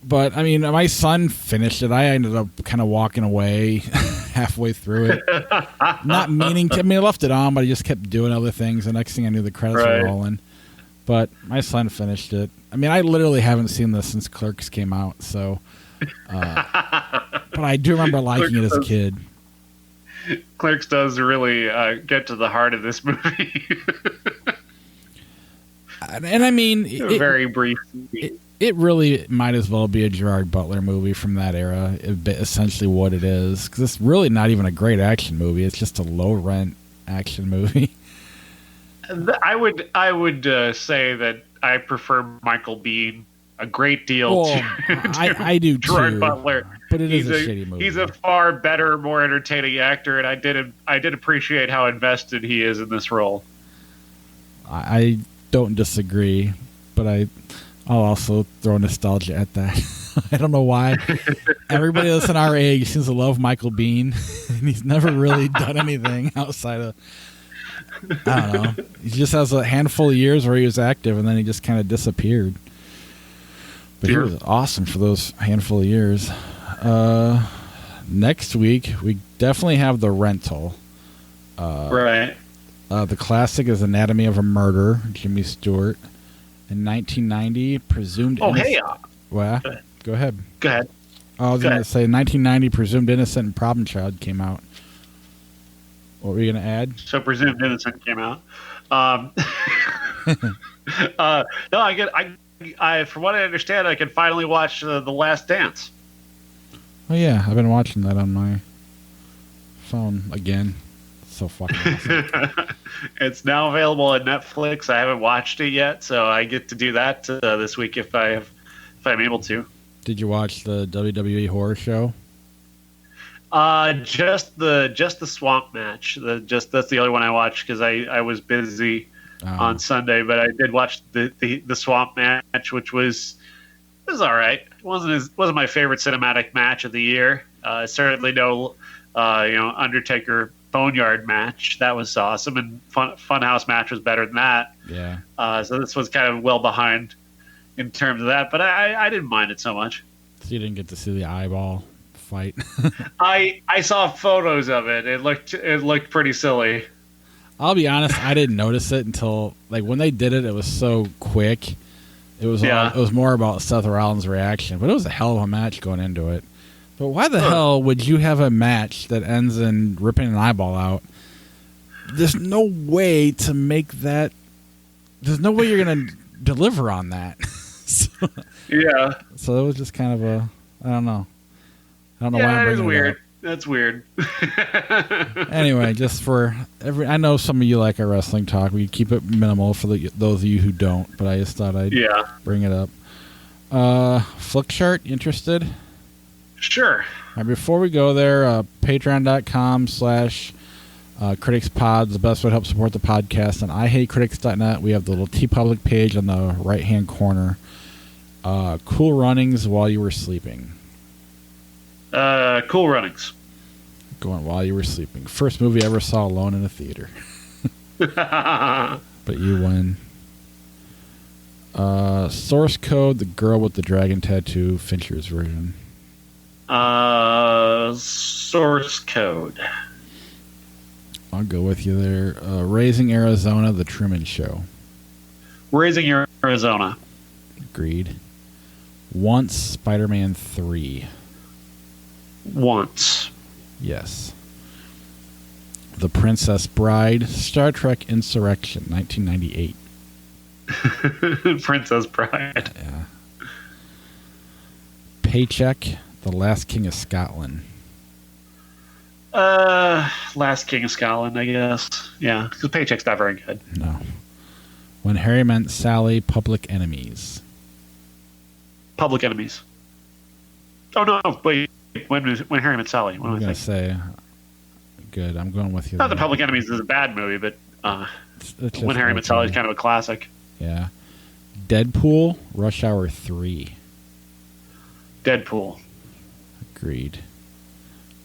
But, I mean, my son finished it. I ended up kind of walking away halfway through it. Not meaning to. I mean, I left it on, but I just kept doing other things. The next thing I knew, the credits were rolling. But my son finished it. I mean, I literally haven't seen this since Clerks came out, so But I do remember liking it as a kid. Clerks does really get to the heart of this movie. And I mean, very brief. It really might as well be a Gerard Butler movie from that era. Essentially, what it is, because it's really not even a great action movie. It's just a low rent action movie. I would say that I prefer Michael Biehn a great deal to I do Gerard too, Butler. But he's a shitty movie. He's a far better, more entertaining actor, and I did appreciate how invested he is in this role. I don't disagree, but I'll also throw nostalgia at that. I don't know why. Everybody that's in our age seems to love Michael Biehn, and he's never really done anything outside of, I don't know. He just has a handful of years where he was active, and then he just kind of disappeared. But he was awesome for those handful of years. Next week, we definitely have The Rental. Right. The classic is Anatomy of a Murder, Jimmy Stewart. In 1990, presumed innocent. Hey. Well, go ahead. Go ahead. I was going to say, 1990, Presumed Innocent and Problem Child came out. What were you going to add? So Presumed Innocent came out. No, I from what I understand, I can finally watch The Last Dance. Oh yeah, I've been watching that on my phone again. So fucking awesome. It's now available on Netflix. I haven't watched it yet, so I get to do that this week if I'm able to. Did you watch the WWE horror show? Just the swamp match. That's the only one I watched because I was busy on Sunday, but I did watch the swamp match, which was all right. It wasn't my favorite cinematic match of the year. Certainly no Undertaker Boneyard match. That was awesome, and Funhouse match was better than that. Yeah. So this was kind of well behind in terms of that, but I didn't mind it so much. So you didn't get to see the eyeball fight? I saw photos of it. It looked pretty silly. I'll be honest, I didn't notice it until when they did it. It was so quick. It was more about Seth Rollins' reaction, but it was a hell of a match going into it. But why the hell would you have a match that ends in ripping an eyeball out? There's no way to make that. There's no way you're going to deliver on that. So it was just kind of a. I don't know why I'm bringing it up. That's weird. Anyway, just for I know some of you like our wrestling talk. We keep it minimal for those of you who don't, but I just thought I'd bring it up. Flickchart, interested? Sure. All right, before we go there, patreon.com/criticspod, the best way to help support the podcast. On ihatecritics.net, we have the little TeePublic page on the right-hand corner. Cool Runnings While You Were Sleeping. Cool Runnings. Going While You Were Sleeping. First movie I ever saw alone in a theater. But you win. Source Code, The Girl with the Dragon Tattoo, Fincher's version. Source Code. I'll go with you there. Raising Arizona, The Truman Show. Raising Arizona. Agreed. Once, Spider-Man 3. Once. Yes. The Princess Bride, Star Trek Insurrection, 1998. Princess Bride. Yeah. Paycheck, The Last King of Scotland. Last King of Scotland, I guess. Yeah, because Paycheck's not very good. No. When Harry Met Sally, Public Enemies. Public Enemies. Oh, no, wait. When Harry Met Sally. What am I going to say? Good, I'm going with you. Not that Public Enemies is a bad movie, but When Harry Met Sally is kind of a classic. Yeah. Deadpool, Rush Hour 3. Deadpool. Agreed.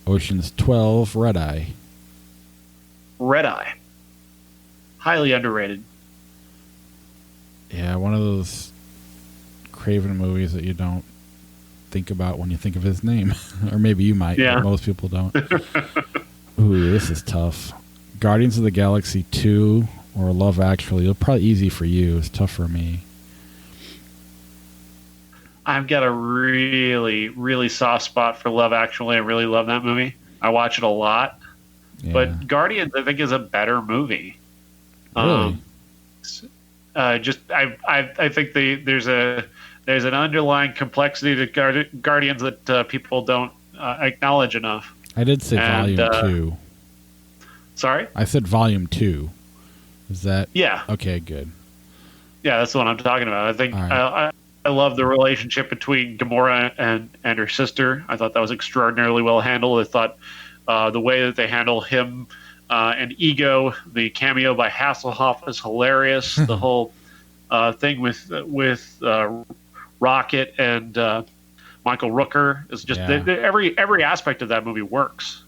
Ocean's 12, Red Eye. Red Eye. Highly underrated. Yeah, one of those Craven movies that you don't think about when you think of his name. Or maybe you might, but most people don't. Ooh, this is tough. Guardians of the Galaxy 2 or Love Actually. It'll probably easy for you. It's tough for me. I've got a really, really soft spot for Love Actually. I really love that movie. I watch it a lot. Yeah. But Guardians, I think, is a better movie. Really? I think there's an underlying complexity to Guardians that people don't acknowledge enough. I did say volume 2. Sorry? I said volume 2. Is that? Yeah. Okay, good. Yeah, that's the one I'm talking about. I think Right. I love the relationship between Gamora and her sister. I thought that was extraordinarily well handled. I thought the way that they handle him and Ego, the cameo by Hasselhoff is hilarious. The whole thing with Rocket and Michael Rooker is just every aspect of that movie works.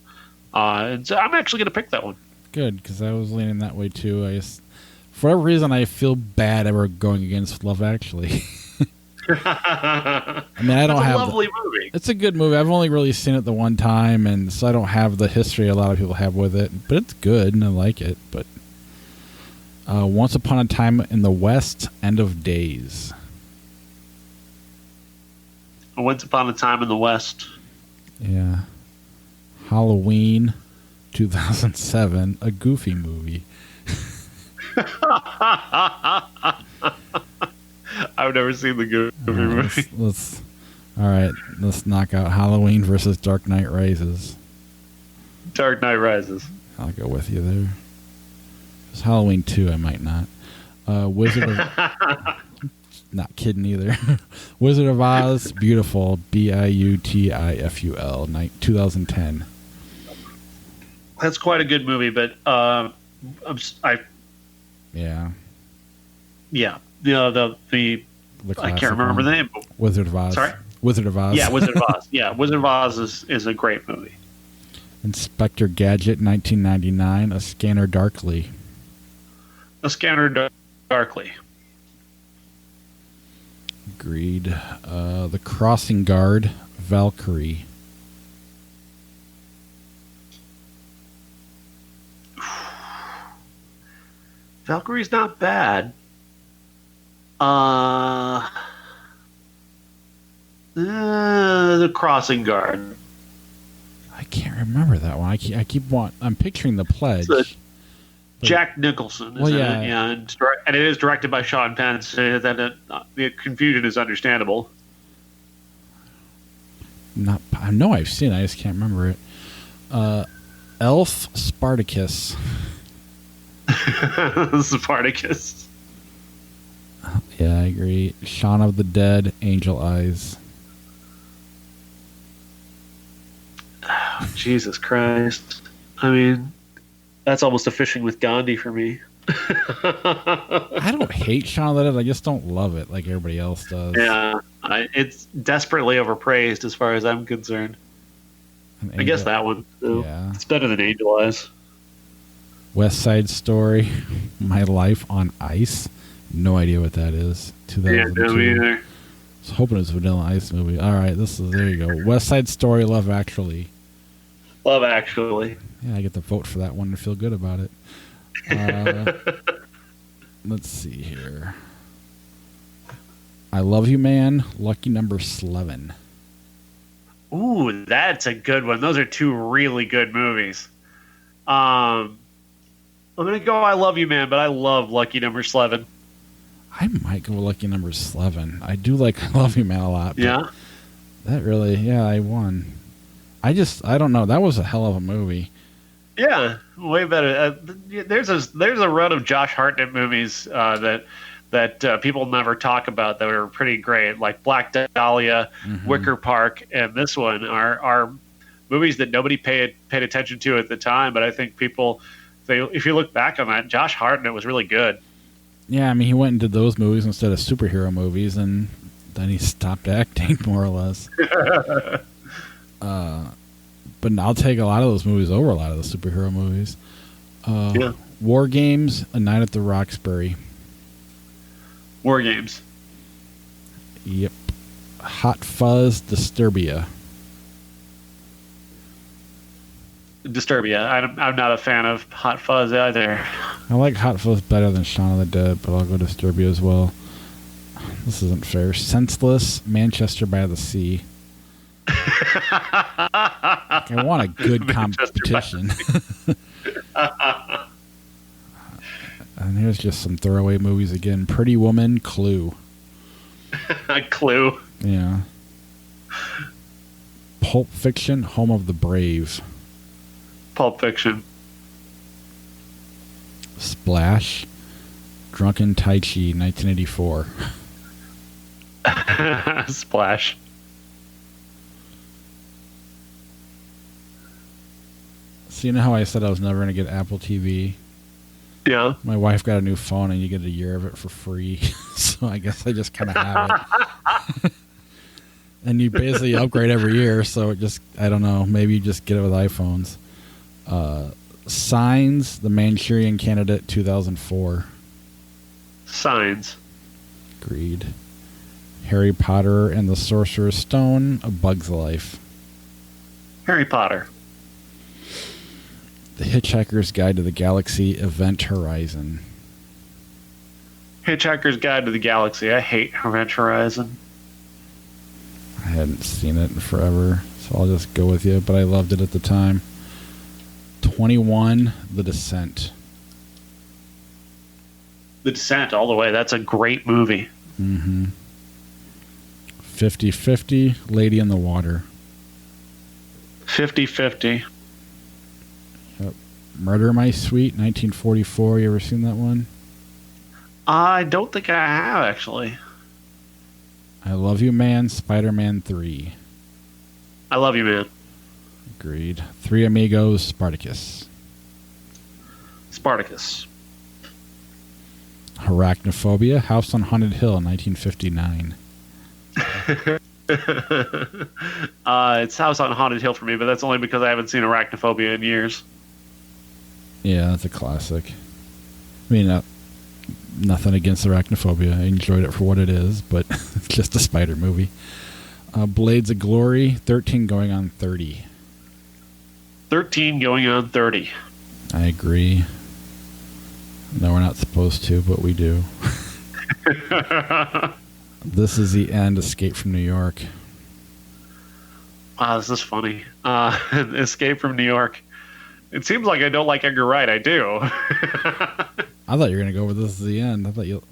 And so I'm actually going to pick that one. Good, because I was leaning that way too. For whatever reason, I feel bad ever going against Love Actually. I mean, I don't have. It's a lovely movie. It's a good movie. I've only really seen it the one time, and so I don't have the history a lot of people have with it. But it's good, and I like it. But Once Upon a Time in the West, End of Days. Once Upon a Time in the West. Yeah. Halloween, 2007, a Goofy movie. I've never seen the Goofy movie. All right, let's knock out Halloween versus Dark Knight Rises. Dark Knight Rises. I'll go with you there. It's Halloween 2, I might not. Wizard of... Not kidding either. Wizard of Oz, Beautiful, Biutiful, 2010. That's quite a good movie, but Yeah. The I can't remember the name. Wizard of Oz. Sorry? Wizard of Oz. Yeah, Wizard of Oz. Yeah, Wizard of Oz is a great movie. Inspector Gadget, 1999, A Scanner Darkly. A Scanner Darkly. Agreed. The Crossing Guard, Valkyrie. Valkyrie's not bad. The Crossing Guard. I can't remember that one. I'm picturing The Pledge. Jack Nicholson. Well, yeah. And it is directed by Sean Penn, so that the confusion is understandable. I know I've seen it. I just can't remember it. Elf, Spartacus. Spartacus. Yeah, I agree. Shaun of the Dead, Angel Eyes. Oh, Jesus Christ. I mean, that's almost a Fishing with Gandhi for me. I don't hate Shaun of the Dead. I just don't love it like everybody else does. Yeah, it's desperately overpraised as far as I'm concerned. I guess that one. So yeah. It's better than Angel Eyes. West Side Story, My Life on Ice. No idea what that is. 2002. Yeah, no, me either. I was hoping it was a Vanilla Ice movie. All right, there you go. West Side Story, Love Actually. Love Actually. Yeah, I get to vote for that one and feel good about it. Let's see here. I Love You Man, Lucky Number 11. Ooh, that's a good one. Those are two really good movies. I'm going to go I Love You Man, but I love Lucky Number 11. I might go Lucky Number 11. I do like I Love You Man a lot. Yeah? That really, I won. I don't know. That was a hell of a movie. Yeah, way better. There's a run of Josh Hartnett movies that people never talk about that are pretty great, like Black Dahlia, Wicker Park, and this one are movies that nobody paid attention to at the time. But I think if you look back on that, Josh Hartnett was really good. Yeah, I mean, he went and did those movies instead of superhero movies, and then he stopped acting, more or less. But I'll take a lot of those movies over a lot of the superhero movies. War Games, A Night at the Roxbury. War Games. Yep. Hot Fuzz, Disturbia. I'm not a fan of Hot Fuzz either. I like Hot Fuzz better than Shaun of the Dead, but I'll go Disturbia as well. This isn't fair. Senseless, Manchester by the Sea. I want a good competition. And here's just some throwaway movies again. Pretty Woman, Clue. Clue. Yeah. Pulp Fiction, Home of the Brave. Pulp Fiction. Splash, Drunken Tai Chi, 1984. Splash. So you know how I said I was never going to get Apple TV? Yeah. My wife got a new phone and you get a year of it for free. So I guess I just kind of have it. And you basically upgrade every year, so it just, I don't know, maybe you just get it with iPhones. Signs, The Manchurian Candidate, 2004. Signs. Agreed. Harry Potter and the Sorcerer's Stone, A Bug's Life. Harry Potter. The Hitchhiker's Guide to the Galaxy, Event Horizon. Hitchhiker's Guide to the Galaxy. I hate Event Horizon. I hadn't seen it in forever, so I'll just go with you, but I loved it at the time. 21, The Descent. The Descent, all the way. That's a great movie. Mm-hmm. 50-50, Lady in the Water. 50-50. Yep. Murder My Sweet, 1944. You ever seen that one? I don't think I have, actually. I Love You Man, Spider-Man 3. I Love You Man. Agreed. Three Amigos, Spartacus. Spartacus. Arachnophobia, House on Haunted Hill, 1959. It's House on Haunted Hill for me, but that's only because I haven't seen Arachnophobia in years. Yeah, that's a classic. I mean, nothing against Arachnophobia. I enjoyed it for what it is, but it's just a spider movie. Blades of Glory, 13 going on 30. 13 going on 30. I agree. No, we're not supposed to, but we do. This Is the End, Escape from New York. This is funny. Escape from New York. It seems like I don't like Edgar Wright. I do. I thought you were going to go with This Is the End. I thought you...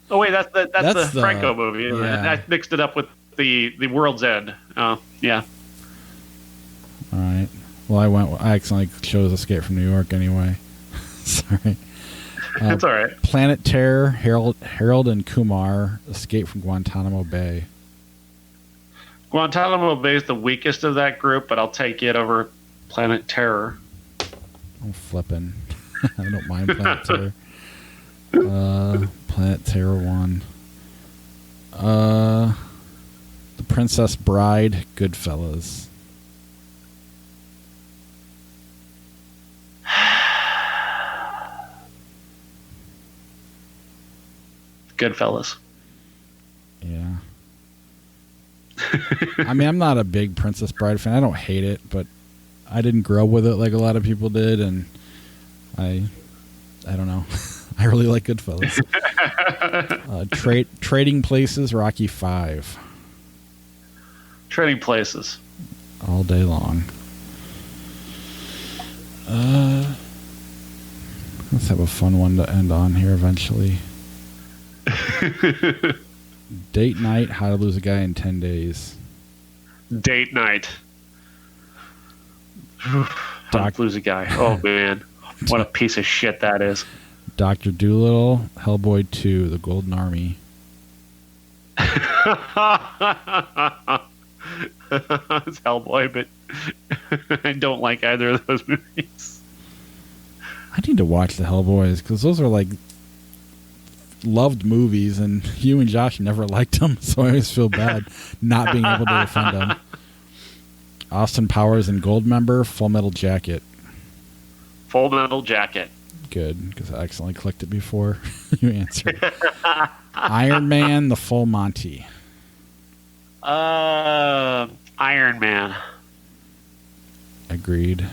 Oh, wait, that's the Franco movie. Yeah. I mixed it up with the World's End. Oh, yeah. All right. Well, I accidentally chose Escape from New York anyway. Sorry. That's all right. Planet Terror, Harold and Kumar, Escape from Guantanamo Bay. Guantanamo Bay is the weakest of that group, but I'll take it over Planet Terror. I'm flipping. I don't mind Planet Terror. Planet Terror 1. The Princess Bride, Goodfellas. Goodfellas. Yeah. I mean, I'm not a big Princess Bride fan. I don't hate it, but I didn't grow up with it like a lot of people did, and I don't know. I really like Goodfellas. Trading Places, Rocky 5. Trading Places. All day long. Let's have a fun one to end on here eventually. Date Night, How to Lose a Guy in 10 Days. Date Night. How to Lose a Guy. Oh, man. What a piece of shit that is. Dr. Dolittle, Hellboy 2, The Golden Army. It's Hellboy, but I don't like either of those movies. I need to watch the Hellboys, because those are like loved movies, and you and Josh never liked them, so I always feel bad not being able to defend them. Austin Powers and Goldmember, Full Metal Jacket. Full Metal Jacket. Good, because I accidentally clicked it before you answered. Iron Man, The Full Monty. Iron Man. Agreed.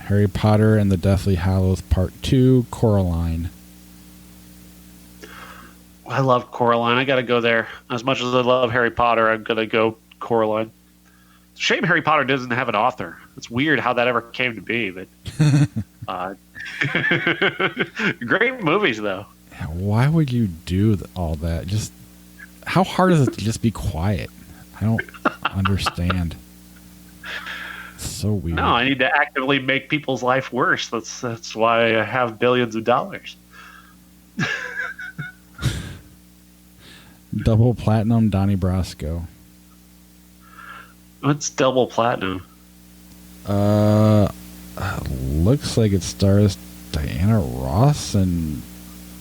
Harry Potter and the Deathly Hallows Part 2, Coraline. I love Coraline. I got to go there. As much as I love Harry Potter, I'm going to go Coraline. It's a shame Harry Potter doesn't have an author. It's weird how that ever came to be, but great movies, though. Yeah, why would you do all that? Just how hard is it to just be quiet? I don't understand. It's so weird. No, I need to actively make people's life worse. That's why I have billions of dollars. Double platinum Donnie Brasco. What's double platinum? Looks like it stars Diana Ross, and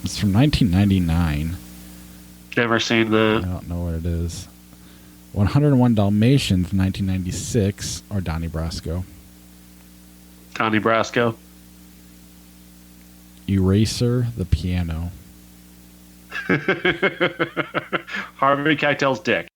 it's from 1999. Never seen I that. don't know what it is. 101 Dalmatians, 1996, or Donnie Brasco. Donnie Brasco. Eraser, the piano. Harvey Keitel's dick.